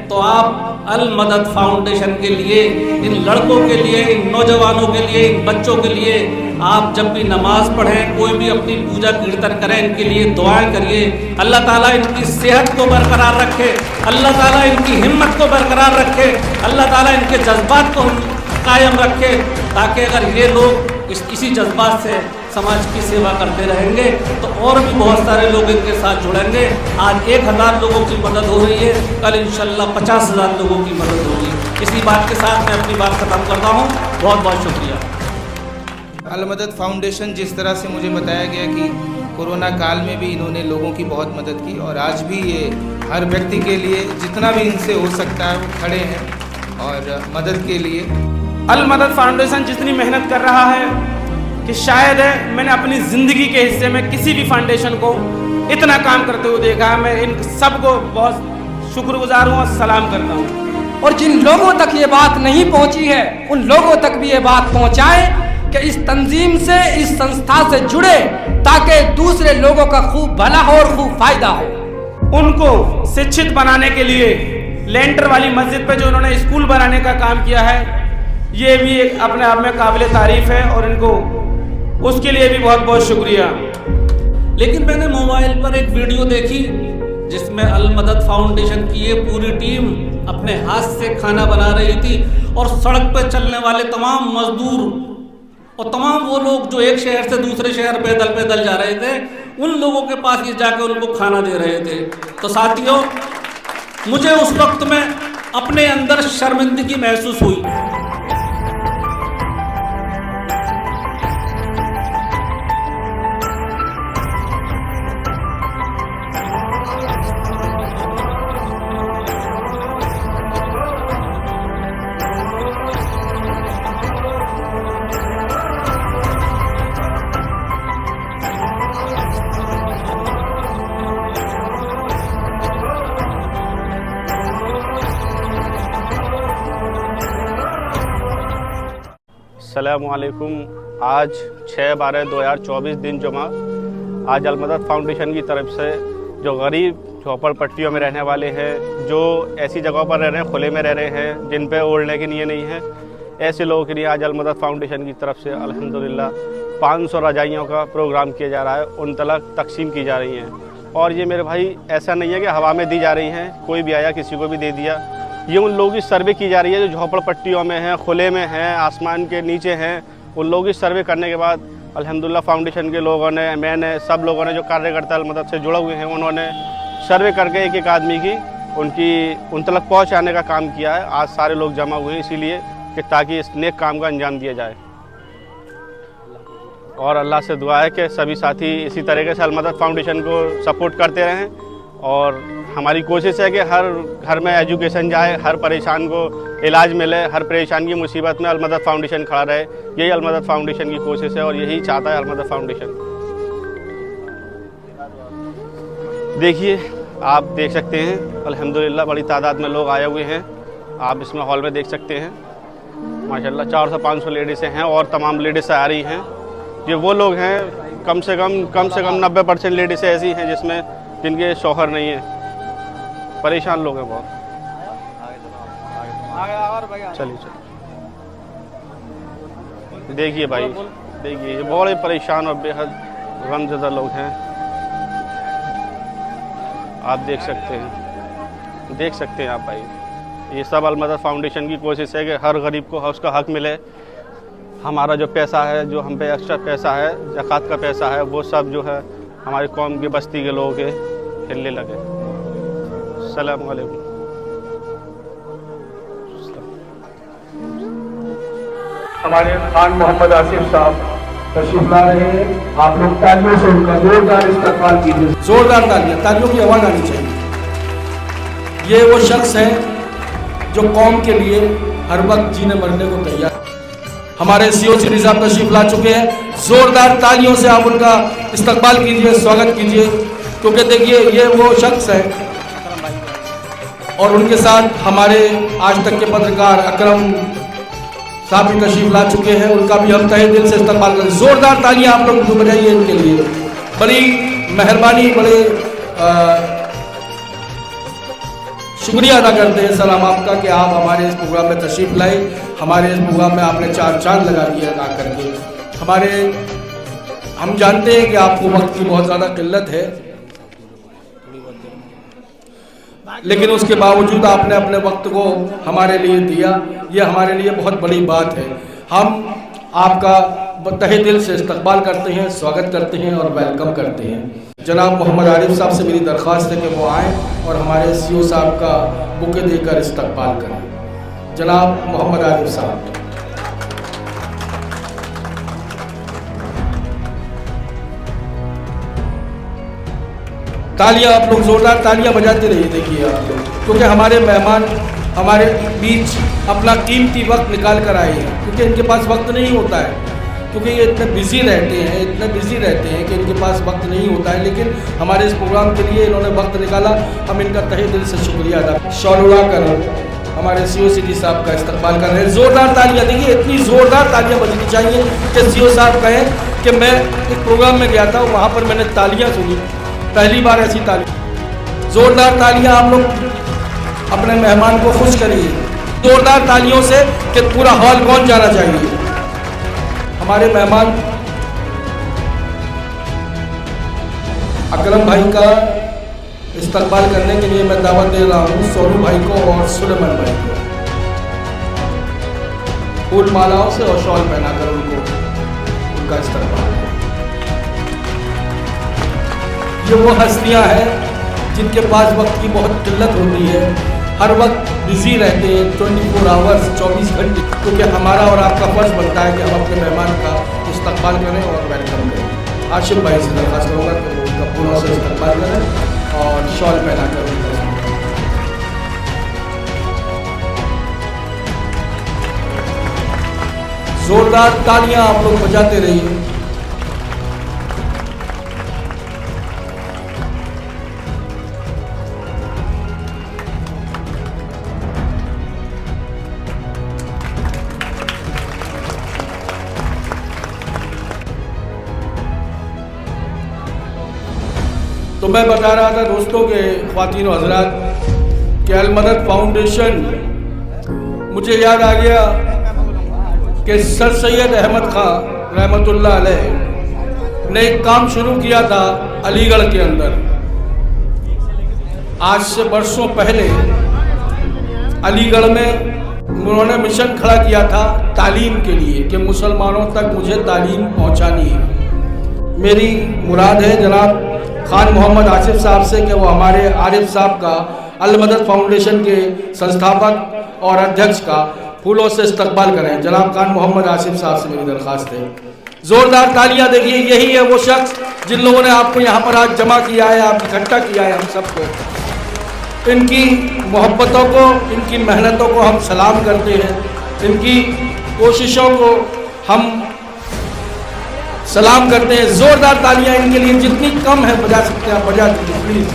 तो आप अल मदद फाउंडेशन के लिए, इन लड़कों के लिए, इन नौजवानों के लिए, इन बच्चों के लिए आप जब भी नमाज पढ़ें, कोई भी अपनी पूजा कीर्तन करें, इनके लिए दुआएं करिए। अल्लाह ताला इनकी सेहत को बरकरार रखे, अल्लाह ताला इनकी हिम्मत को बरकरार रखे, अल्लाह ताला इनके जज्बात को कायम रखे, ताकि अगर ये लोग इसी जज्बात से समाज की सेवा करते रहेंगे तो और भी बहुत सारे लोग इनके साथ जुड़ेंगे। आज 1000 लोगों की मदद हो रही है, कल इंशाल्लाह 50,000 लोगों की मदद होगी। इसी बात के साथ मैं अपनी बात ख़त्म करता हूँ। बहुत बहुत शुक्रिया। अल मदद फाउंडेशन, जिस तरह से मुझे बताया गया कि कोरोना काल में भी इन्होंने लोगों की बहुत मदद की और आज भी ये हर व्यक्ति के लिए जितना भी इनसे हो सकता है वो खड़े हैं और मदद के लिए। अल मदद फाउंडेशन जितनी मेहनत कर रहा है कि शायद मैंने अपनी ज़िंदगी के हिस्से में किसी भी फाउंडेशन को इतना काम करते हुए देखा है। मैं इन सबको बहुत शुक्रगुजार हूँ और सलाम करता हूँ। और जिन लोगों तक ये बात नहीं पहुँची है उन लोगों तक भी ये बात पहुँचाएं कि इस तंजीम से, इस संस्था से जुड़े, ताकि दूसरे लोगों का खूब भला हो और खूब फायदा हो। उनको शिक्षित बनाने के लिए लेंटर वाली मस्जिद पे जो उन्होंने स्कूल बनाने का काम किया है, ये भी एक अपने आप में काबिल तारीफ है और इनको उसके लिए भी बहुत बहुत शुक्रिया। लेकिन मैंने मोबाइल पर एक वीडियो देखी जिसमें अल मदद फाउंडेशन की ये पूरी टीम अपने हाथ से खाना बना रही थी और सड़क पर चलने वाले तमाम मजदूर और तमाम वो लोग जो एक शहर से दूसरे शहर पैदल पैदल जा रहे थे, उन लोगों के पास ये जाके उनको खाना दे रहे थे। तो साथियों, मुझे उस वक्त में अपने अंदर शर्मिंदगी महसूस हुई। अस्सलामुअलैकुम। आज 6/12/2024 दिन जुमा। आज अल मदद फाउंडेशन की तरफ से जो गरीब झोपड़पट्टियों में रहने वाले हैं, जो ऐसी जगहों पर रह रहे हैं, खुले में रह रहे हैं, जिन पे ओढ़ने की नीयत नहीं है, ऐसे लोगों के लिए आज अल मदद फाउंडेशन की तरफ से अल्हम्दुलिल्लाह 500 रजाइयों का प्रोग्राम किया जा रहा है, उन तक तकसीम की जा रही हैं। और ये मेरे भाई ऐसा नहीं है कि हवा में दी जा रही हैं, कोई भी आया किसी को भी दे दिया। ये उन लोगों की सर्वे की जा रही है जो झोपड़पट्टियों में हैं, खुले में हैं, आसमान के नीचे हैं। उन लोगों की सर्वे करने के बाद अल्हम्दुलिल्लाह फाउंडेशन के लोगों ने, मैंने, सब लोगों ने जो कार्यकर्ता अल मदद से जुड़े हुए हैं, उन्होंने सर्वे करके एक एक आदमी की उन तक पहुँचाने का काम किया है। आज सारे लोग जमा हुए हैं इसीलिए कि ताकि इस नेक काम का अंजाम दिया जाए। और अल्लाह से दुआ है कि सभी साथी इसी तरीके से अल मदद फाउंडेशन को सपोर्ट करते रहें। और हमारी कोशिश है कि हर घर में एजुकेशन जाए, हर परेशान को इलाज मिले, हर परेशान की मुसीबत में अल मदद फाउंडेशन खड़ा रहे। यही अल मदद फाउंडेशन की कोशिश है और यही चाहता है अल मदद फाउंडेशन। देखिए, आप देख सकते हैं अल्हम्दुलिल्लाह बड़ी तादाद में लोग आए हुए हैं। आप इसमें हॉल में देख सकते हैं माशाल्लाह 400-500 लेडीज़ें हैं और तमाम लेडीज़ें आ रही हैं। ये वो लोग हैं, कम से कम 90% लेडीज़ें ऐसी हैं जिसमें जिनके शौहर नहीं है, परेशान लोग हैं बहुत। चलिए देखिए भाई, देखिए ये बहुत परेशान और बेहद गमज़दा लोग हैं। आप देख सकते हैं आप भाई। ये सब अल मदद फाउंडेशन की कोशिश है कि हर गरीब को उसका हक मिले। हमारा जो पैसा है, जो हम पे एक्स्ट्रा पैसा है, ज़कात का पैसा है, वो सब जो है हमारी कौम की बस्ती के लोगों के हिलने लगे। अस्सलामु अलैकुम। हमारे खान मोहम्मद आसिफ साहब तशरीफ ला रहे हैं। आप लोग तालियों से उनका जोरदार इस्तकबाल कीजिए। जोरदार तालियों की आवाज़ आनी चाहिए। ये वो शख्स है जो कौम के लिए हर वक्त जीने मरने को तैयार। हमारे सीओ श्री साहब तशरीफ ला चुके हैं। जोरदार तालियों से आप उनका इस्तकबाल कीजिए, स्वागत कीजिए, क्योंकि देखिए ये वो शख्स है। और उनके साथ हमारे आज तक के पत्रकार अकरम साहब भी तशरीफ ला चुके हैं, उनका भी हम तहे दिल से इस्तकबाल करें। जोरदार तालियां आप लोग बजाइए इनके लिए। बड़ी मेहरबानी, बड़े शुक्रिया अदा करते हैं सर हम आपका कि आप हमारे इस प्रोग्राम में तशरीफ़ लाए। हमारे इस प्रोग्राम में आपने चार चांद लगा दिए अदा करके। हम जानते हैं कि आपको वक्त की बहुत ज़्यादा किल्लत है, लेकिन उसके बावजूद आपने अपने वक्त को हमारे लिए दिया। ये हमारे लिए बहुत बड़ी बात है। हम आपका तहे दिल से इस्तकबाल करते हैं, स्वागत करते हैं और वेलकम करते हैं। जनाब मोहम्मद आरिफ साहब से मेरी दरख्वास्त है कि वो आएँ और हमारे CEO साहब का बुके देकर इस्तकबाल करें। जनाब मोहम्मद आरिफ साहब। तालियां आप लोग जोरदार तालियां बजाते रहिए। देखिए आप लोग, क्योंकि हमारे मेहमान हमारे बीच अपना कीमती वक्त निकाल कर आए हैं, क्योंकि इनके पास वक्त नहीं होता है, क्योंकि ये इतने बिजी रहते हैं कि इनके पास वक्त नहीं होता है। लेकिन हमारे इस प्रोग्राम के लिए इन्होंने वक्त निकाला, हम इनका तहे दिल से शुक्रिया अदा शॉल उड़ा कर हमारे CO सिटी साहब का इस्तकबाल कर रहे हैं। जोरदार तालियां। देखिए इतनी जोरदार तालियां बजनी चाहिए कि CO साहब कहें कि मैं एक प्रोग्राम में गया था, वहाँ पर मैंने तालियाँ सुनी, पहली बार ऐसी तालियां। जोरदार तालियां आप लोग अपने मेहमान को खुश करिए जोरदार तालियों से कि पूरा हॉल कौन जाना चाहिए। हमारे मेहमान अकरम भाई का इस्तकबाल करने के लिए मैं दावत दे रहा हूँ सोनू भाई को और सुलेमान भाई को। फूल मालाओं से और शॉल पहनाकर उनका इस्तकबाल। ये वो हस्तियां हैं जिनके पास वक्त की बहुत किल्लत होती है, हर वक्त बिजी रहते हैं 24 आवर्स 24 घंटे, क्योंकि हमारा और आपका फर्ज बनता है कि हम अपने मेहमान का इस्तकबाल करें और वेलकम करें। आशिफ भाई से दरख्वास्त करूँगा कि वो उनका फूलों से इस्तकबाल करें और शॉल पहना कर जोरदार तालियां आप लोग बजाते रहिए। तो मैं बता रहा था दोस्तों के ख्वातीन और हज़रात कि अल मदद फाउंडेशन, मुझे याद आ गया कि सर सैयद अहमद खान रहमतुल्लाह अलैह ने एक काम शुरू किया था अलीगढ़ के अंदर। आज से बरसों पहले अलीगढ़ में उन्होंने मिशन खड़ा किया था तालीम के लिए कि मुसलमानों तक मुझे तालीम पहुंचानी है। मेरी मुराद है जनाब खान मोहम्मद आसिफ साहब से कि वो हमारे आरिफ साहब का अल मदद फाउंडेशन के संस्थापक और अध्यक्ष का फूलों से इस्तकबाल करें। जनाब खान मोहम्मद आसिफ साहब से मेरी दरख्वास्त है। जोरदार तालियां। देखिए यही है वो शख्स जिन लोगों ने आपको यहाँ पर आज जमा किया है, आप इकट्ठा किया है हम सबको। इनकी मोहब्बतों को, इनकी मेहनतों को हम सलाम करते हैं, इनकी कोशिशों को हम सलाम करते हैं। जोरदार तालियां इनके लिए, जितनी कम है बजा सकते हैं आप बजा दीजिए प्लीज।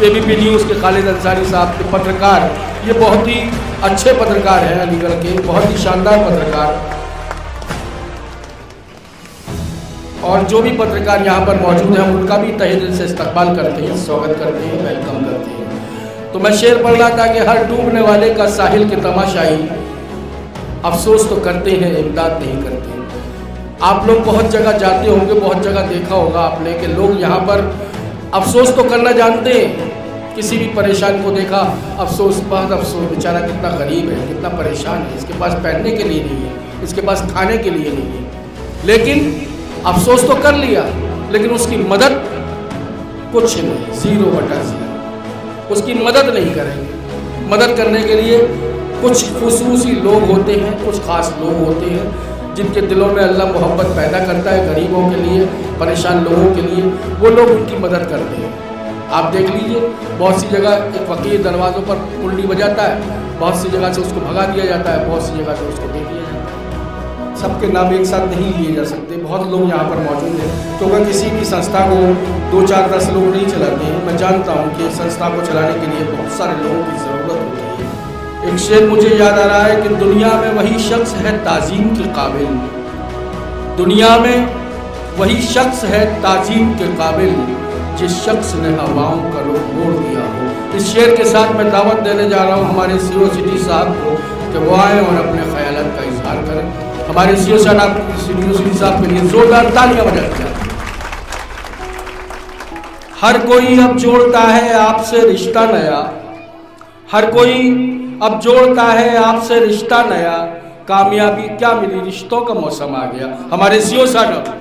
ABP न्यूज़ के खालिद अंसारी साहब के पत्रकार, ये बहुत ही अच्छे पत्रकार हैं अलीगढ़ के, बहुत ही शानदार पत्रकार। और जो भी पत्रकार यहाँ पर मौजूद हैं उनका भी तहे दिल से इस्तकबाल करते हैं, स्वागत करते हैं, वेलकम करते हैं। तो मैं शेर पढ़ रहा था कि हर डूबने वाले का साहिल के तमाशाई अफसोस तो करते हैं, इमदाद नहीं करते। आप लोग बहुत जगह जाते होंगे, बहुत जगह देखा होगा आपने कि लोग यहाँ पर अफसोस तो करना जानते हैं। किसी भी परेशान को देखा अफसोस, बहुत अफसोस, बेचारा कितना गरीब है, कितना परेशान है, इसके पास पहनने के लिए नहीं है, इसके पास खाने के लिए नहीं है। लेकिन अफसोस तो कर लिया, लेकिन उसकी मदद कुछ नहीं, 0/0। उसकी मदद नहीं करेंगे। मदद करने के लिए कुछ खुसूसी लोग होते हैं, कुछ ख़ास लोग होते हैं जिनके दिलों में अल्लाह मोहब्बत पैदा करता है गरीबों के लिए, परेशान लोगों के लिए। वो लोग उनकी मदद करते हैं। आप देख लीजिए, बहुत सी जगह एक फ़कीर दरवाज़ों पर कुंडी बजाता है, बहुत सी जगह से उसको भगा दिया जाता है, बहुत सी जगह से उसको दे दिया जाता है। सबके नाम एक साथ नहीं लिए जा सकते। बहुत लोग यहाँ पर मौजूद हैं, क्योंकि किसी भी संस्था को 2, 4, 10 लोग नहीं चलाते हैं। मैं जानता हूँ कि संस्था को चलाने के लिए बहुत सारे लोगों की ज़रूरत होती है। एक शेर मुझे याद आ रहा है कि दुनिया में वही शख्स है ताज़ीम के काबिल, दुनिया में वही शख्स है ताज़ीम के काबिल, जिस शख्स ने हवाओं का रुख मोड़ दिया हो। इस शेर के साथ मैं दावत देने जा रहा हूँ हमारे सीओ सिटी साहब को कि वो आएँ और अपने ख्यालात का इजहार करें। हमारे सीओ सिटी साहब के लिए जोरदार तालियां बजा दी जाए। हर कोई अब जोड़ता है आपसे रिश्ता नया, हर कोई अब जोड़ता है आपसे रिश्ता नया, कामयाबी क्या मिली रिश्तों का मौसम आ गया। हमारे सीओ साहब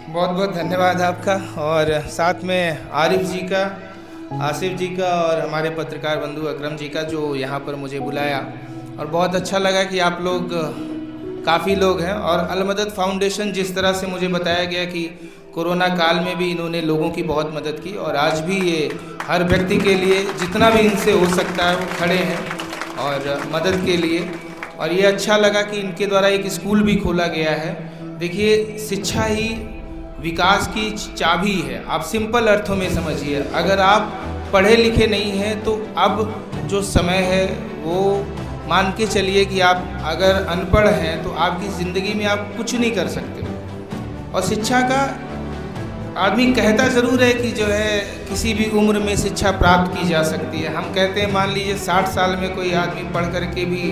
बहुत बहुत धन्यवाद आपका, और साथ में आरिफ जी का, आसिफ जी का और हमारे पत्रकार बंधु अकरम जी का जो यहाँ पर मुझे बुलाया, और बहुत अच्छा लगा कि आप लोग काफ़ी लोग हैं। और अलमदद फाउंडेशन जिस तरह से मुझे बताया गया कि कोरोना काल में भी इन्होंने लोगों की बहुत मदद की, और आज भी ये हर व्यक्ति के लिए जितना भी इनसे हो सकता है वो खड़े हैं और मदद के लिए। और ये अच्छा लगा कि इनके द्वारा एक स्कूल भी खोला गया है। देखिए, शिक्षा ही विकास की चाबी है, आप सिंपल अर्थों में समझिए। अगर आप पढ़े लिखे नहीं हैं तो अब जो समय है वो मान के चलिए कि आप अगर अनपढ़ हैं तो आपकी ज़िंदगी में आप कुछ नहीं कर सकते। और शिक्षा का आदमी कहता ज़रूर है कि जो है किसी भी उम्र में शिक्षा प्राप्त की जा सकती है। हम कहते हैं मान लीजिए 60 साल में कोई आदमी पढ़ करके भी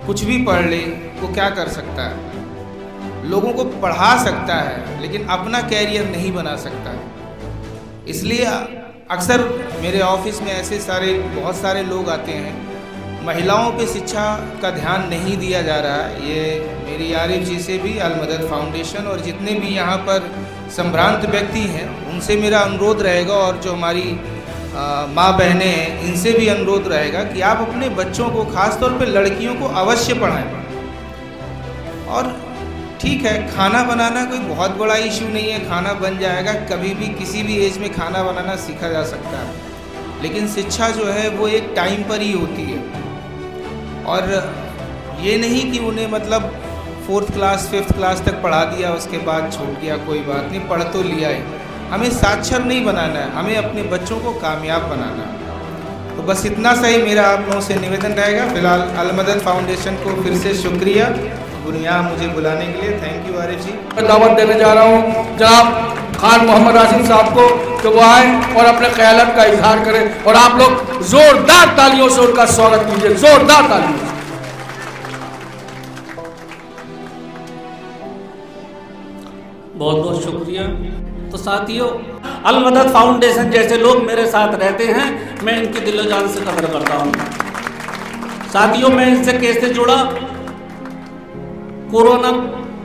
कुछ भी पढ़ ले वो क्या कर सकता है, लोगों को पढ़ा सकता है लेकिन अपना कैरियर नहीं बना सकता। इसलिए अक्सर मेरे ऑफिस में ऐसे बहुत सारे लोग आते हैं, महिलाओं पे शिक्षा का ध्यान नहीं दिया जा रहा है। ये मेरी आरिफ जी से भी, अलमदद फाउंडेशन और जितने भी यहाँ पर संभ्रांत व्यक्ति हैं उनसे मेरा अनुरोध रहेगा, और जो हमारी माँ बहनें हैं इनसे भी अनुरोध रहेगा कि आप अपने बच्चों को, ख़ास तौर पे लड़कियों को अवश्य पढ़ाएं। और ठीक है, खाना बनाना कोई बहुत बड़ा इशू नहीं है, खाना बन जाएगा, कभी भी किसी भी एज में खाना बनाना सीखा जा सकता है। लेकिन शिक्षा जो है वो एक टाइम पर ही होती है, और ये नहीं कि उन्हें मतलब 4th क्लास 5th क्लास तक पढ़ा दिया उसके बाद छोड़ दिया, कोई बात नहीं, पढ़ तो लिया है। हमें साक्षर नहीं बनाना है, हमें अपने बच्चों को कामयाब बनाना है। तो बस इतना सा ही मेरा आप लोगों से निवेदन रहेगा। फिलहाल अलमदद फाउंडेशन को फिर से शुक्रिया यहाँ मुझे बुलाने के लिए। थैंक यू आरिफ जी। मैं दावत देने जा रहा हूँ जनाब खान मोहम्मद आसिफ साहब को कि वो आए और अपने ख्यालात का इजहार करें, और आप लोग जोरदार तालियों से उनका स्वागत कीजिए, जोरदार तालियों से। बहुत बहुत शुक्रिया। तो साथियों, अलमदद फाउंडेशन जैसे लोग मेरे साथ रहते हैं, मैं इनकी दिलो जान से कदर करता हूँ। साथियों, मैं इनसे कैसे जुड़ा? कोरोना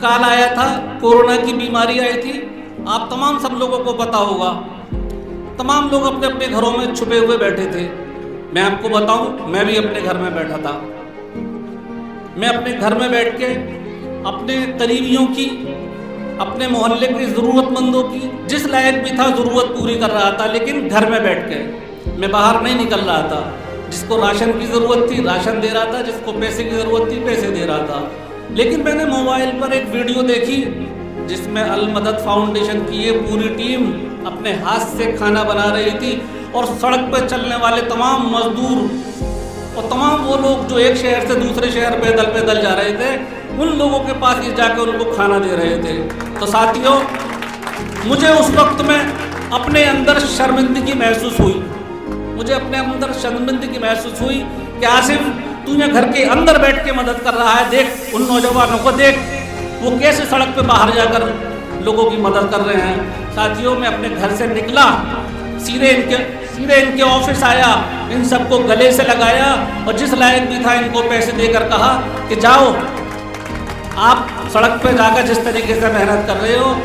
काल आया था, कोरोना की बीमारी आई थी, आप तमाम सब लोगों को पता होगा। तमाम लोग अपने अपने घरों में छुपे हुए बैठे थे। मैं आपको बताऊं, मैं भी अपने घर में बैठा था। मैं अपने घर में बैठ के अपने करीबियों की, अपने मोहल्ले के ज़रूरतमंदों की, जिस लायक भी था ज़रूरत पूरी कर रहा था, लेकिन घर में बैठ के, मैं बाहर नहीं निकल रहा था। जिसको राशन की ज़रूरत थी राशन दे रहा था, जिसको पैसे की ज़रूरत थी पैसे दे रहा था। लेकिन मैंने मोबाइल पर एक वीडियो देखी जिसमें अलमदद फाउंडेशन की ये पूरी टीम अपने हाथ से खाना बना रही थी, और सड़क पर चलने वाले तमाम मजदूर और तमाम वो लोग जो एक शहर से दूसरे शहर पैदल पैदल जा रहे थे, उन लोगों के पास ही जाकर उनको खाना दे रहे थे। तो साथियों, मुझे उस वक्त में अपने अंदर शर्मिंदगी महसूस हुई, मुझे अपने अंदर शर्मिंदगी महसूस हुई कि आसिफ, तू यहाँ घर के अंदर बैठ के मदद कर रहा है, देख उन नौजवानों को, देख वो कैसे सड़क पे बाहर जाकर लोगों की मदद कर रहे हैं। साथियों, मैं अपने घर से निकला, सीधे इनके ऑफिस आया, इन सबको गले से लगाया, और जिस लायक भी था इनको पैसे देकर कहा कि जाओ, आप सड़क पे जाकर जिस तरीके से मेहनत कर रहे हो,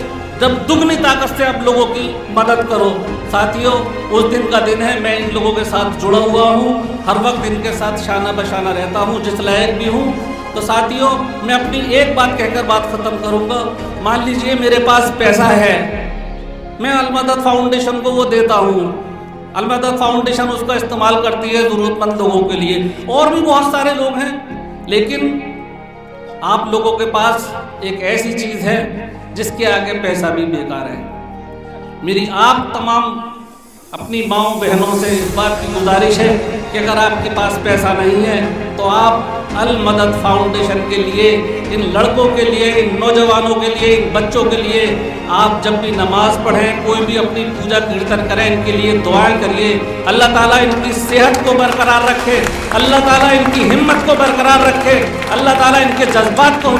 जब दुगनी ताकत से आप लोगों की मदद करो। साथियों, उस दिन का दिन है, मैं इन लोगों के साथ जुड़ा हुआ हूँ, हर वक्त इनके साथ शाना बशाना रहता हूँ जिस लायक भी हूँ। तो साथियों, मैं अपनी एक बात कहकर बात ख़त्म करूँगा। मान लीजिए मेरे पास पैसा है, मैं अलमदद फाउंडेशन को वो देता हूँ, अलमदद फाउंडेशन उसका इस्तेमाल करती है ज़रूरतमंद लोगों के लिए, और भी बहुत सारे लोग हैं। लेकिन आप लोगों के पास एक ऐसी चीज़ है जिसके आगे पैसा भी बेकार है। मेरी आप तमाम अपनी माँओं बहनों से इस बात की गुजारिश है कि अगर आपके पास पैसा नहीं है तो आप अल मदद फाउंडेशन के लिए, इन लड़कों के लिए, इन नौजवानों के लिए, इन बच्चों के लिए आप जब भी नमाज पढ़ें, कोई भी अपनी पूजा कीर्तन करें, इनके लिए दुआएं करिए। अल्लाह ताला इनकी सेहत को बरकरार रखे, अल्लाह ताला इनकी हिम्मत को बरकरार रखे, अल्लाह ताला इनके जज्बात को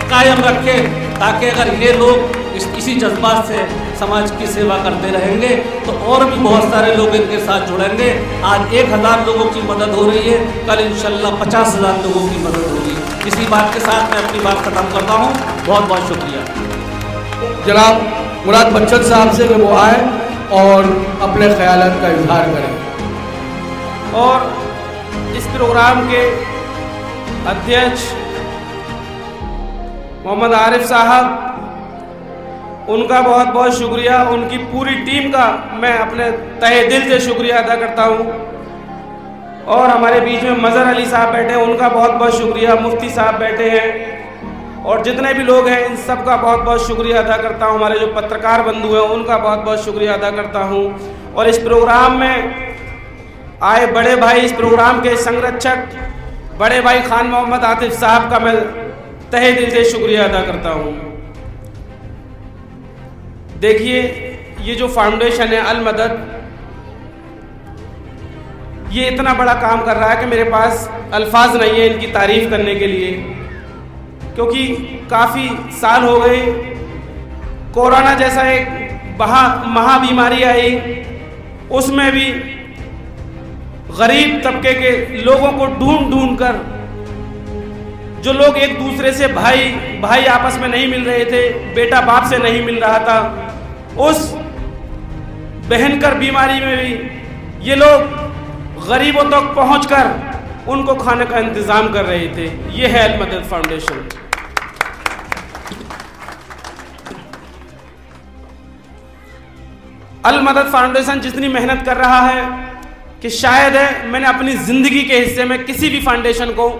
कायम रखे, ताकि अगर ये लोग इसी जज्बात से समाज की सेवा करते रहेंगे तो और भी बहुत सारे लोग इनके साथ जुड़ेंगे। आज 1000 लोगों की मदद हो रही है, कल इंशाल्लाह 50,000 लोगों की मदद होगी। इसी बात के साथ मैं अपनी बात खत्म करता हूँ। बहुत बहुत शुक्रिया। जनाब मुराद बच्चन साहब से कि वो आए और अपने ख्यालात का इजहार करें। और इस प्रोग्राम के अध्यक्ष मोहम्मद आरिफ साहब, उनका बहुत बहुत शुक्रिया। उनकी पूरी टीम का मैं अपने तहे दिल से शुक्रिया अदा करता हूँ। और हमारे बीच में मज़हर अली साहब बैठे हैं, उनका बहुत बहुत शुक्रिया। मुफ्ती साहब बैठे हैं और जितने भी लोग हैं इन सब का बहुत बहुत शुक्रिया अदा करता हूँ। हमारे जो पत्रकार बंधु हैं उनका बहुत बहुत शुक्रिया अदा करता हूँ। और इस प्रोग्राम में आए बड़े भाई, इस प्रोग्राम के संरक्षक बड़े भाई खान मोहम्मद आतिफ साहब का मैं तहे दिल से शुक्रिया अदा करता हूँ। देखिए, ये जो फाउंडेशन है अल मदद, ये इतना बड़ा काम कर रहा है कि मेरे पास अल्फाज नहीं है इनकी तारीफ करने के लिए, क्योंकि काफ़ी साल हो गए। कोरोना जैसा एक महाबीमारी आई, उसमें भी गरीब तबके के लोगों को ढूंढ ढूंढ कर, जो लोग एक दूसरे से भाई आपस में नहीं मिल रहे थे, बेटा बाप से नहीं मिल रहा था, उस भयंकर बीमारी में भी ये लोग गरीबों तक पहुंचकर उनको खाने का इंतजाम कर रहे थे। ये है अल मदद फाउंडेशन। अल मदद फाउंडेशन जितनी मेहनत कर रहा है कि शायद है मैंने अपनी ज़िंदगी के हिस्से में किसी भी फाउंडेशन को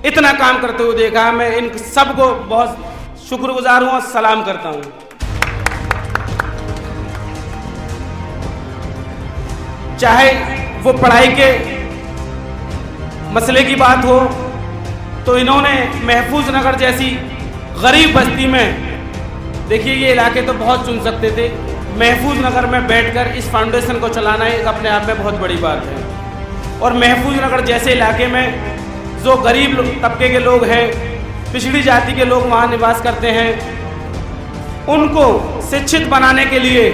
इतना काम करते हुए देखा। मैं इन सबको बहुत शुक्रगुजार हूँ और सलाम करता हूँ। चाहे वो पढ़ाई के मसले की बात हो, तो इन्होंने महफूज नगर जैसी गरीब बस्ती में, देखिए ये इलाके तो बहुत चुन सकते थे, महफूज नगर में बैठकर इस फाउंडेशन को चलाना एक अपने आप में बहुत बड़ी बात है। और महफूज नगर जैसे इलाके में जो गरीब तबके के लोग हैं, पिछड़ी जाति के लोग वहाँ निवास करते हैं, उनको शिक्षित बनाने के लिए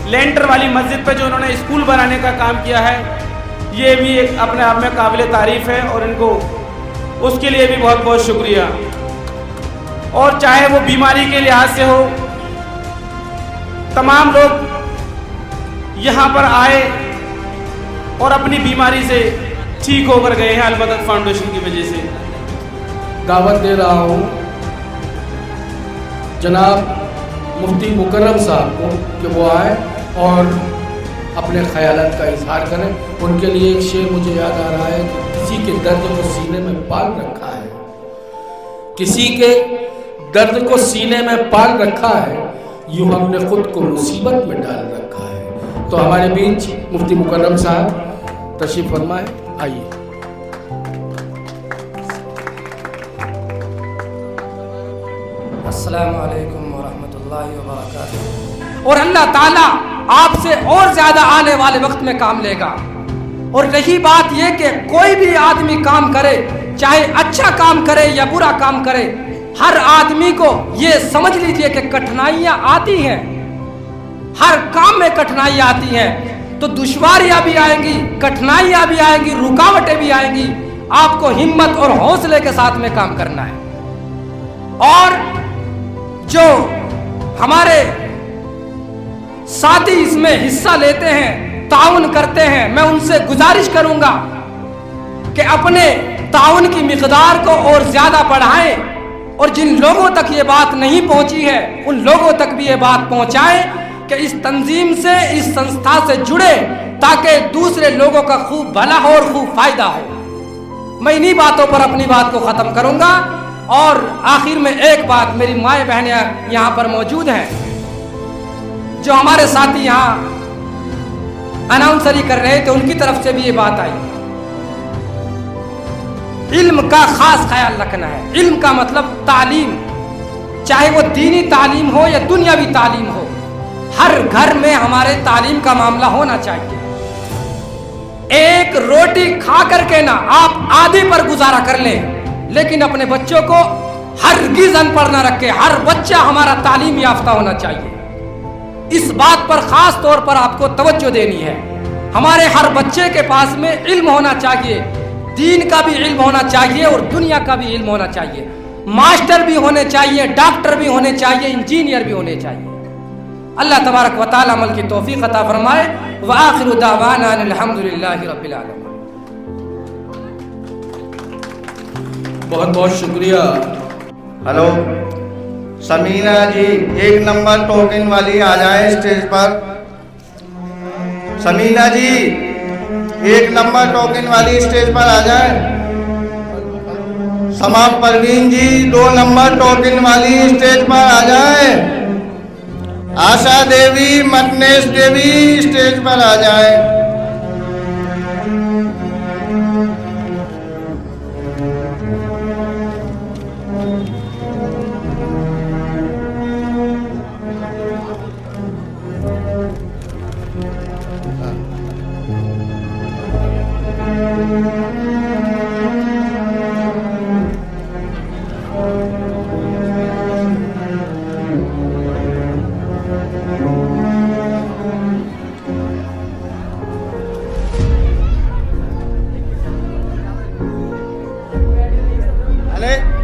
लेंटर वाली मस्जिद पे जो उन्होंने स्कूल बनाने का काम किया है, ये भी एक अपने आप में काबिल तारीफ़ है और इनको उसके लिए भी बहुत बहुत शुक्रिया। और चाहे वो बीमारी के लिहाज से हो, तमाम लोग यहाँ पर आए और अपनी बीमारी से ठीक होकर गए हैं अल मदद फाउंडेशन की वजह से। दावत दे रहा हूँ जनाब मुफ्ती मुकर्रम साहब को कि वो आए और अपने ख्यालात का इजहार करें। उनके लिए एक शेर मुझे याद आ रहा है कि किसी के दर्द को सीने में पाल रखा है, किसी के दर्द को सीने में पाल रखा है, यूँ हमने खुद को मुसीबत में डाल रखा है। तो हमारे बीच मुफ्ती मुकर्रम साहब तशरीफ फरमाए, आइए। अस्सलामु अलैकुम वरहमतुल्लाहि वबरकातुहू। और अल्लाह ताला आपसे और ज़्यादा आने वाले वक्त में काम लेगा। और रही बात यह कि कोई भी आदमी काम करे, चाहे अच्छा काम करे या बुरा काम करे, हर आदमी को ये समझ लीजिए कि कठिनाइयाँ आती हैं, हर काम में कठिनाइयाँ आती हैं। तो दुश्वारियाँ भी आएंगी, कठिनाइयाँ भी आएंगी, रुकावटें भी आएंगी। आपको हिम्मत और हौसले के साथ में काम करना है। और जो हमारे साथी इसमें हिस्सा लेते हैं, ताउन करते हैं, मैं उनसे गुजारिश करूंगा कि अपने ताउन की मिकदार को और ज्यादा बढ़ाएं और जिन लोगों तक ये बात नहीं पहुंची है उन लोगों तक भी ये बात पहुंचाएं कि इस तंजीम से, इस संस्था से जुड़े, ताकि दूसरे लोगों का खूब भला हो और खूब फायदा हो। मैं इन्हीं बातों पर अपनी बात को खत्म करूंगा। और आखिर में एक बात, मेरी माएँ बहनें यहाँ पर मौजूद हैं, जो हमारे साथी यहाँ अनाउंसरी कर रहे थे, उनकी तरफ से भी ये बात आई। इल्म का खास ख्याल रखना है। इल्म का मतलब तालीम, चाहे वो दीनी तालीम हो या दुनियावी तालीम हो, हर घर में हमारे तालीम का मामला होना चाहिए। एक रोटी खा करके ना आप आधे पर गुजारा कर लें, लेकिन अपने बच्चों को हरगिज़ अनपढ़ ना रखें। हर बच्चा हमारा तालीम याफ्ता होना चाहिए। इस बात पर खास तौर पर आपको तवज्जो देनी है। हमारे हर बच्चे के पास में इल्म होना चाहिए, दीन का भी इल्म होना चाहिए और दुनिया का भी इल्म होना चाहिए। मास्टर भी होने चाहिए, डॉक्टर भी होने चाहिए, इंजीनियर भी होने चाहिए। अल्लाह तबारक व तआला अमल की तौफीक अता फरमाए। व आखिरु दावाना अनिल हम्दुलिल्लाहि रब्बिल आलमीन। बहुत बहुत शुक्रिया। हेलो, समीना जी 1 नंबर टोकन वाली आ जाए स्टेज पर। समीना जी 1 नंबर टोकन वाली स्टेज पर आ जाए। समा परवीन जी 2 नंबर टोकन वाली स्टेज पर आ जाए। आशा देवी, मतनेश देवी स्टेज पर आ जाए।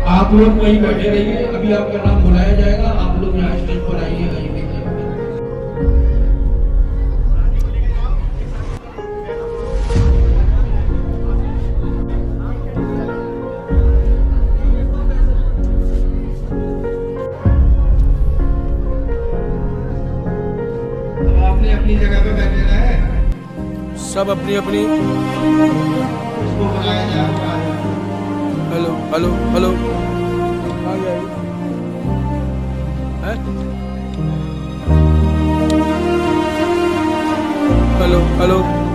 आप लोग वहीं बैठे रहिए, अभी आपका नाम बुलाया जाएगा। आप लोग यहाँ स्टेज पर आइएगा। आपने अपनी जगह पे बैठे रहे, सब अपनी अपनी। इसको बुलाया जाएगा। हेलो हेलो हेलो, आ गया है? Hello hello.